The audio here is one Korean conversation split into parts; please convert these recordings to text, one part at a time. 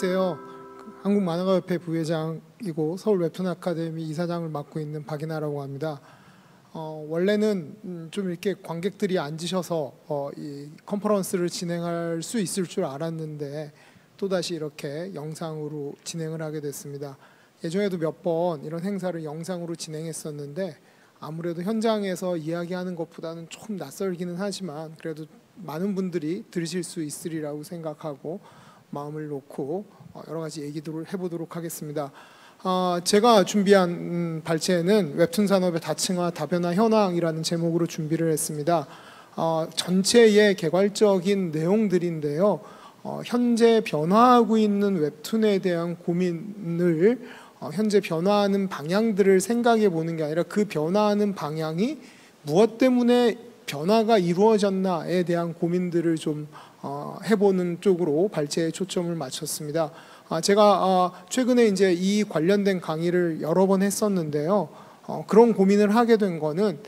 안녕하세요. 한국만화가협회 부회장이고 서울 웹툰 아카데미 이사장을 맡고 있는 박인하라고 합니다. 원래는 좀 이렇게 관객들이 앉으셔서 이 컨퍼런스를 진행할 수 있을 줄 알았는데 또다시 이렇게 영상으로 진행을 하게 됐습니다. 예전에도 몇 번 이런 행사를 영상으로 진행했었는데 아무래도 현장에서 이야기하는 것보다는 조금 낯설기는 하지만 그래도 많은 분들이 들으실 수 있으리라고 생각하고 마음을 놓고 여러 가지 얘기들을 해보도록 하겠습니다. 제가 준비한 발제는 웹툰 산업의 다층화, 다변화 현황이라는 제목으로 준비를 했습니다. 전체의 개괄적인 내용들인데요. 현재 변화하고 있는 웹툰에 대한 고민을 현재 변화하는 방향들을 생각해 보는 게 아니라 그 변화하는 방향이 무엇 때문에 변화가 이루어졌나에 대한 고민들을 좀 해보는 쪽으로 발제에 초점을 맞췄습니다. 제가 최근에 이제 이 관련된 강의를 여러 번 했었는데요. 그런 고민을 하게 된 거는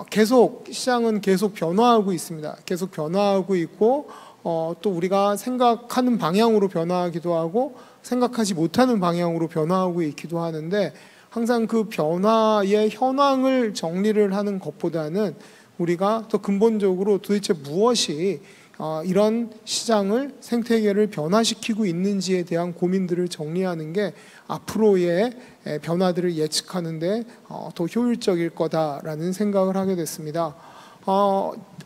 계속 시장은 계속 변화하고 있습니다. 계속 변화하고 있고 또 우리가 생각하는 방향으로 변화하기도 하고 생각하지 못하는 방향으로 변화하고 있기도 하는데 항상 그 변화의 현황을 정리를 하는 것보다는 우리가 더 근본적으로 도대체 무엇이 이런 시장을 생태계를 변화시키고 있는지에 대한 고민들을 정리하는 게 앞으로의 변화들을 예측하는 데 더 효율적일 거다라는 생각을 하게 됐습니다.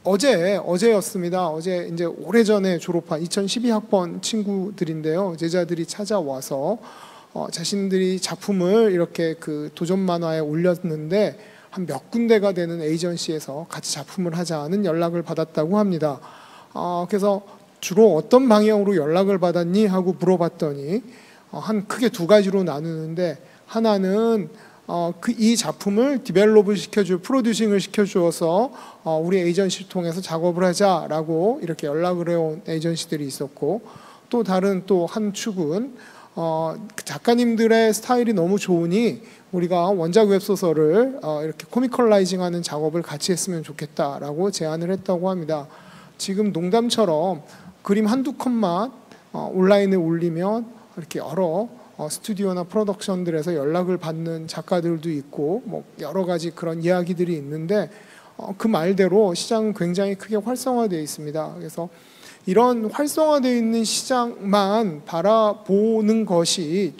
어제였습니다. 어제 이제 오래전에 졸업한 2012학번 친구들인데요. 제자들이 찾아와서 자신들이 작품을 이렇게 그 도전 만화에 올렸는데 한 몇 군데가 되는 에이전시에서 같이 작품을 하자는 연락을 받았다고 합니다. 그래서 주로 어떤 방향으로 연락을 받았니? 하고 물어봤더니 한 크게 두 가지로 나누는데 하나는 이 작품을 디벨롭을 시켜줄, 프로듀싱을 시켜주어서 우리 에이전시를 통해서 작업을 하자라고 이렇게 연락을 해온 에이전시들이 있었고 또 다른 또 한 축은 작가님들의 스타일이 너무 좋으니 우리가 원작 웹소설을 이렇게 코미컬라이징하는 작업을 같이 했으면 좋겠다라고 제안을 했다고 합니다. 지금 농담처럼 그림 한두 컷만 온라인에 올리면 이렇게 여러 스튜디오나 프로덕션들에서 연락을 받는 작가들도 있고 뭐 여러 가지 그런 이야기들이 있는데 그 말대로 시장은 굉장히 크게 활성화되어 있습니다. 그래서 이런 활성화되어 있는 시장만 바라보는 것이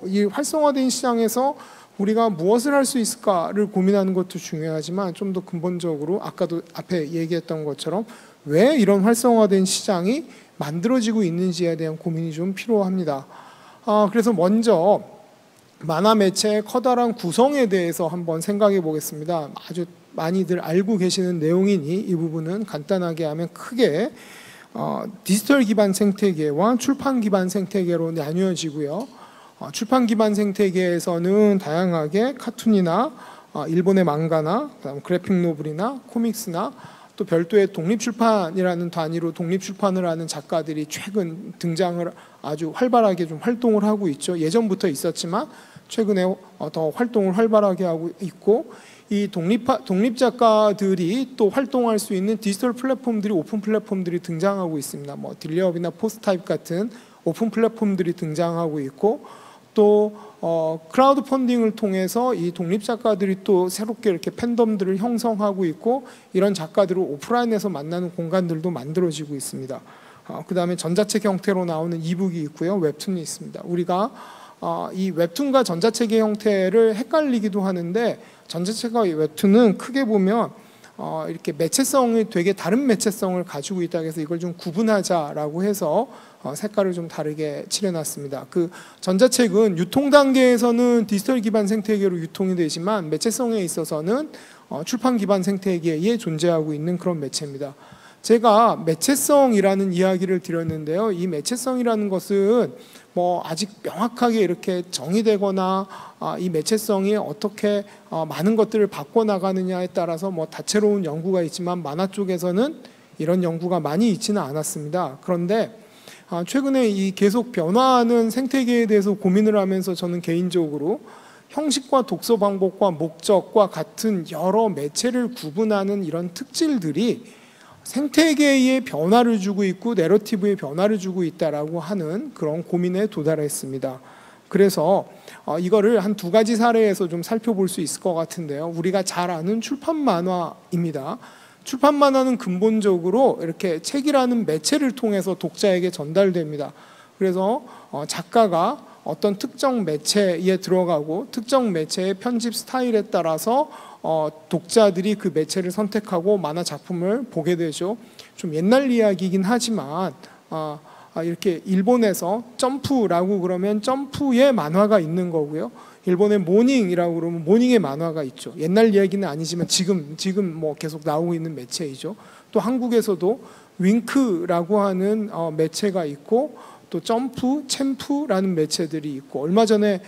이 활성화된 시장에서 우리가 무엇을 할 수 있을까를 고민하는 것도 중요하지만 좀 더 근본적으로 아까도 앞에 얘기했던 것처럼 왜 이런 활성화된 시장이 만들어지고 있는지에 대한 고민이 좀 필요합니다. 그래서 먼저 만화 매체의 커다란 구성에 대해서 한번 생각해 보겠습니다. 아주 많이들 알고 계시는 내용이니 이 부분은 간단하게 하면 크게 디지털 기반 생태계와 출판 기반 생태계로 나뉘어지고요. 출판 기반 생태계에서는 다양하게 카툰이나 일본의 망가나 그다음 그래픽 노블이나 코믹스나 또 별도의 독립출판이라는 단위로 독립출판을 하는 작가들이 최근 등장을 아주 활발하게 좀 활동을 하고 있죠. 예전부터 있었지만 최근에 더 활동을 활발하게 하고 있고 이 독립 작가들이 또 활동할 수 있는 디지털 플랫폼들이 오픈 플랫폼들이 등장하고 있습니다. 뭐 딜리업이나 포스타입 같은 오픈 플랫폼들이 등장하고 있고 또 크라우드 펀딩을 통해서 이 독립 작가들이 또 새롭게 이렇게 팬덤들을 형성하고 있고 이런 작가들을 오프라인에서 만나는 공간들도 만들어지고 있습니다. 그 다음에 전자책 형태로 나오는 이북이 있고요. 웹툰이 있습니다. 우리가 이 웹툰과 전자책의 형태를 헷갈리기도 하는데 전자책과 웹툰은 크게 보면 이렇게 매체성이 되게 다른 매체성을 가지고 있다 해서 이걸 좀 구분하자라고 해서 색깔을 좀 다르게 칠해놨습니다. 그 전자책은 유통 단계에서는 디지털 기반 생태계로 유통이 되지만 매체성에 있어서는 출판 기반 생태계에 존재하고 있는 그런 매체입니다. 제가 매체성이라는 이야기를 드렸는데요. 이 매체성이라는 것은 뭐 아직 명확하게 이렇게 정의되거나 이 매체성이 어떻게 많은 것들을 바꿔나가느냐에 따라서 뭐 다채로운 연구가 있지만 만화 쪽에서는 이런 연구가 많이 있지는 않았습니다. 그런데 최근에 이 계속 변화하는 생태계에 대해서 고민을 하면서 저는 개인적으로 형식과 독서 방법과 목적과 같은 여러 매체를 구분하는 이런 특질들이 생태계의 변화를 주고 있고 내러티브의 변화를 주고 있다라고 하는 그런 고민에 도달했습니다. 그래서 이거를 한 두 가지 사례에서 좀 살펴볼 수 있을 것 같은데요. 우리가 잘 아는 출판 만화입니다. 출판 만화는 근본적으로 이렇게 책이라는 매체를 통해서 독자에게 전달됩니다. 그래서 작가가 어떤 특정 매체에 들어가고 특정 매체의 편집 스타일에 따라서 독자들이 그 매체를 선택하고 만화 작품을 보게 되죠. 좀 옛날 이야기이긴 하지만 이렇게 일본에서 점프라고 그러면 점프의 만화가 있는 거고요. 일본의 모닝이라고 그러면 모닝의 만화가 있죠. 옛날 이야기는 아니지만 지금 뭐 계속 나오고 있는 매체이죠. 또 한국에서도 윙크라고 하는 매체가 있고 또 점프, 챔프라는 매체들이 있고 얼마 전에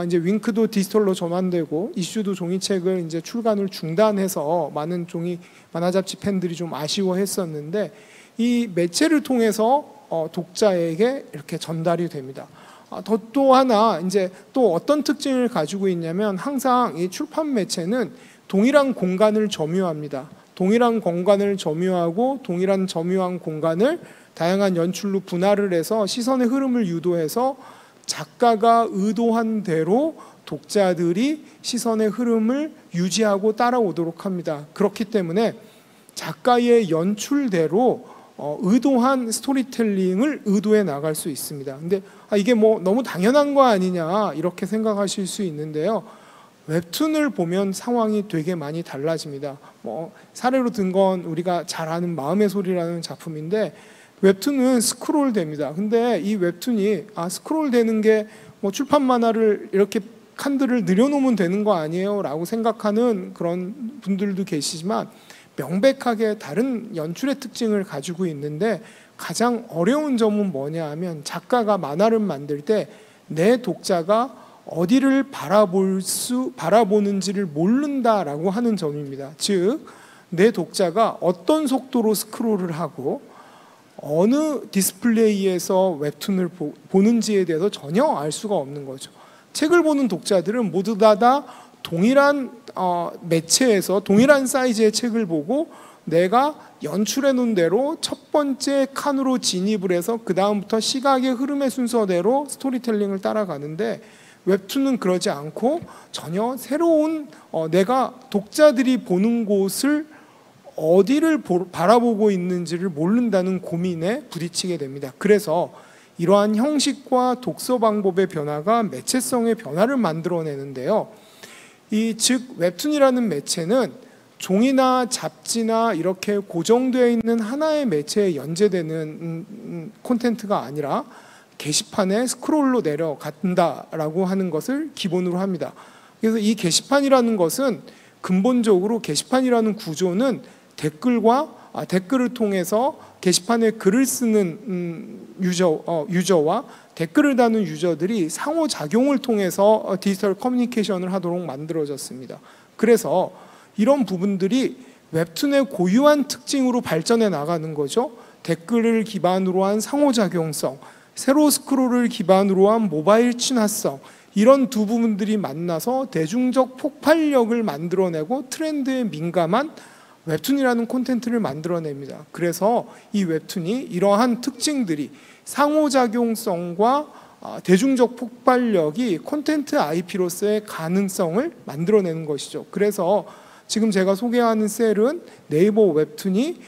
이제 윙크도 디지털로 전환되고 이슈도 종이책을 이제 출간을 중단해서 많은 종이 만화 잡지 팬들이 좀 아쉬워했었는데 이 매체를 통해서 독자에게 이렇게 전달이 됩니다. 또 하나 이제 또 어떤 특징을 가지고 있냐면 항상 이 출판 매체는 동일한 공간을 점유합니다. 동일한 공간을 점유하고 동일한 점유한 공간을 다양한 연출로 분할을 해서 시선의 흐름을 유도해서 작가가 의도한 대로 독자들이 시선의 흐름을 유지하고 따라오도록 합니다. 그렇기 때문에 작가의 연출대로 의도한 스토리텔링을 의도해 나갈 수 있습니다. 근데 이게 뭐 너무 당연한 거 아니냐 이렇게 생각하실 수 있는데요. 웹툰을 보면 상황이 되게 많이 달라집니다. 뭐 사례로 든 건 우리가 잘 아는 마음의 소리라는 작품인데 웹툰은 스크롤 됩니다. 근데 이 웹툰이 스크롤 되는 게 뭐 출판 만화를 이렇게 칸들을 늘여놓으면 되는 거 아니에요? 라고 생각하는 그런 분들도 계시지만 명백하게 다른 연출의 특징을 가지고 있는데 가장 어려운 점은 뭐냐 하면 작가가 만화를 만들 때 내 독자가 어디를 바라보는지를 모른다라고 하는 점입니다. 즉, 내 독자가 어떤 속도로 스크롤을 하고 어느 디스플레이에서 웹툰을 보는지에 대해서 전혀 알 수가 없는 거죠. 책을 보는 독자들은 모두 다 동일한 매체에서 동일한 사이즈의 책을 보고 내가 연출해 놓은 대로 첫 번째 칸으로 진입을 해서 그 다음부터 시각의 흐름의 순서대로 스토리텔링을 따라가는데 웹툰은 그러지 않고 전혀 새로운 내가 독자들이 보는 곳을 어디를 바라보고 있는지를 모른다는 고민에 부딪히게 됩니다. 그래서 이러한 형식과 독서 방법의 변화가 매체성의 변화를 만들어내는데요. 즉 웹툰이라는 매체는 종이나 잡지나 이렇게 고정되어 있는 하나의 매체에 연재되는 콘텐츠가 아니라 게시판에 스크롤로 내려간다라고 하는 것을 기본으로 합니다. 그래서 이 게시판이라는 것은 근본적으로 게시판이라는 구조는 댓글을 통해서 게시판에 글을 쓰는 유저와 댓글을 다는 유저들이 상호작용을 통해서 디지털 커뮤니케이션을 하도록 만들어졌습니다. 그래서 이런 부분들이 웹툰의 고유한 특징으로 발전해 나가는 거죠. 댓글을 기반으로 한 상호작용성, 세로 스크롤을 기반으로 한 모바일 친화성, 이런 두 부분들이 만나서 대중적 폭발력을 만들어내고 트렌드에 민감한 웹툰이라는 콘텐츠를 만들어냅니다. 그래서 이 웹툰이 이러한 특징들이 상호작용성과 대중적 폭발력이 콘텐츠 IP로서의 가능성을 만들어내는 것이죠. 그래서 지금 제가 소개하는 셀은 네이버 웹툰이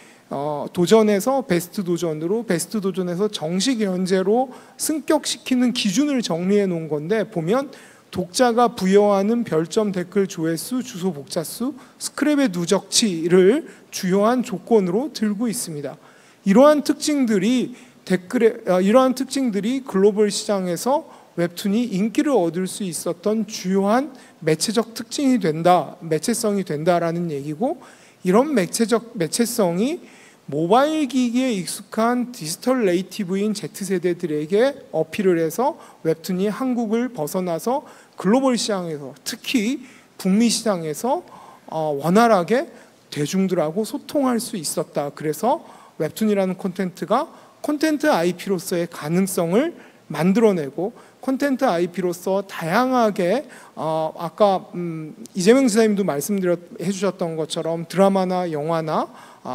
도전에서 베스트 도전에서 정식 연재로 승격시키는 기준을 정리해 놓은 건데 보면 독자가 부여하는 별점, 댓글, 조회수, 주소, 복사수, 스크랩의 누적치를 주요한 조건으로 들고 있습니다. 이러한 특징들이 글로벌 시장에서 웹툰이 인기를 얻을 수 있었던 주요한 매체적 특징이 된다, 매체성이 된다라는 얘기고, 이런 매체성이 모바일 기기에 익숙한 디지털 네이티브인 Z세대들에게 어필을 해서 웹툰이 한국을 벗어나서 글로벌 시장에서, 특히 북미 시장에서 원활하게 대중들하고 소통할 수 있었다. 그래서 웹툰이라는 콘텐츠가 콘텐츠 IP로서의 가능성을 만들어내고 콘텐트 IP로서 다양하게 아까 이재명 지사님도 해주셨던 것처럼 드라마나 영화나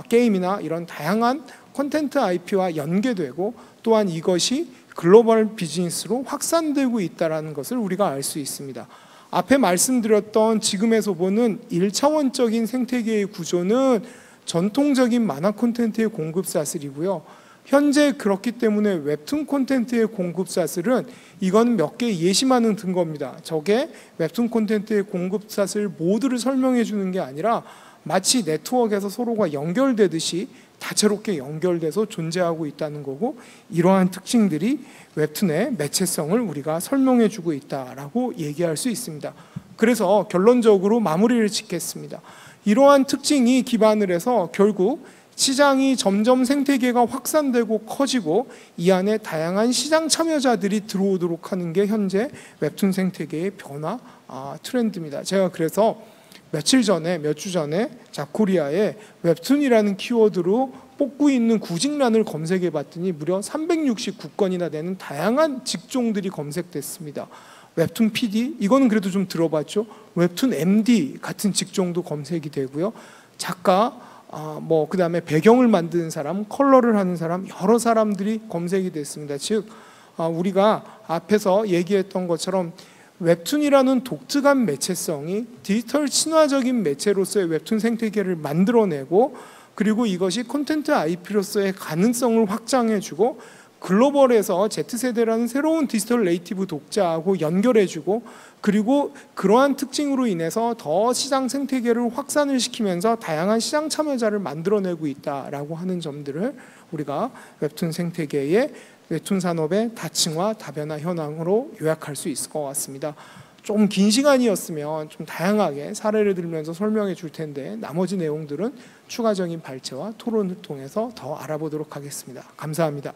게임이나 이런 다양한 콘텐트 IP와 연계되고 또한 이것이 글로벌 비즈니스로 확산되고 있다는 것을 우리가 알 수 있습니다. 앞에 말씀드렸던 지금에서 보는 1차원적인 생태계의 구조는 전통적인 만화 콘텐츠의 공급 사슬이고요. 현재 그렇기 때문에 웹툰 콘텐츠의 공급 사슬은 이건 몇 개 예시만은 든 겁니다. 저게 웹툰 콘텐츠의 공급 사슬 모두를 설명해 주는 게 아니라 마치 네트워크에서 서로가 연결되듯이 다채롭게 연결돼서 존재하고 있다는 거고, 이러한 특징들이 웹툰의 매체성을 우리가 설명해 주고 있다라고 얘기할 수 있습니다. 그래서 결론적으로 마무리를 짓겠습니다. 이러한 특징이 기반을 해서 결국 시장이 점점 생태계가 확산되고 커지고 이 안에 다양한 시장 참여자들이 들어오도록 하는 게 현재 웹툰 생태계의 변화 트렌드입니다. 제가 그래서 몇 주 전에 잡코리아에 웹툰이라는 키워드로 뽑고 있는 구직란을 검색해 봤더니 무려 369건이나 되는 다양한 직종들이 검색됐습니다. 웹툰 PD, 이거는 그래도 좀 들어봤죠. 웹툰 MD 같은 직종도 검색이 되고요. 작가, 그 다음에 배경을 만드는 사람, 컬러를 하는 사람, 여러 사람들이 검색이 됐습니다. 즉 우리가 앞에서 얘기했던 것처럼 웹툰이라는 독특한 매체성이 디지털 친화적인 매체로서의 웹툰 생태계를 만들어내고, 그리고 이것이 콘텐츠 IP로서의 가능성을 확장해주고 글로벌에서 Z세대라는 새로운 디지털 네이티브 독자하고 연결해주고, 그리고 그러한 특징으로 인해서 더 시장 생태계를 확산을 시키면서 다양한 시장 참여자를 만들어내고 있다라고 하는 점들을 우리가 웹툰 생태계의 웹툰 산업의 다층화, 다변화 현황으로 요약할 수 있을 것 같습니다. 좀 긴 시간이었으면 좀 다양하게 사례를 들면서 설명해 줄 텐데 나머지 내용들은 추가적인 발제와 토론을 통해서 더 알아보도록 하겠습니다. 감사합니다.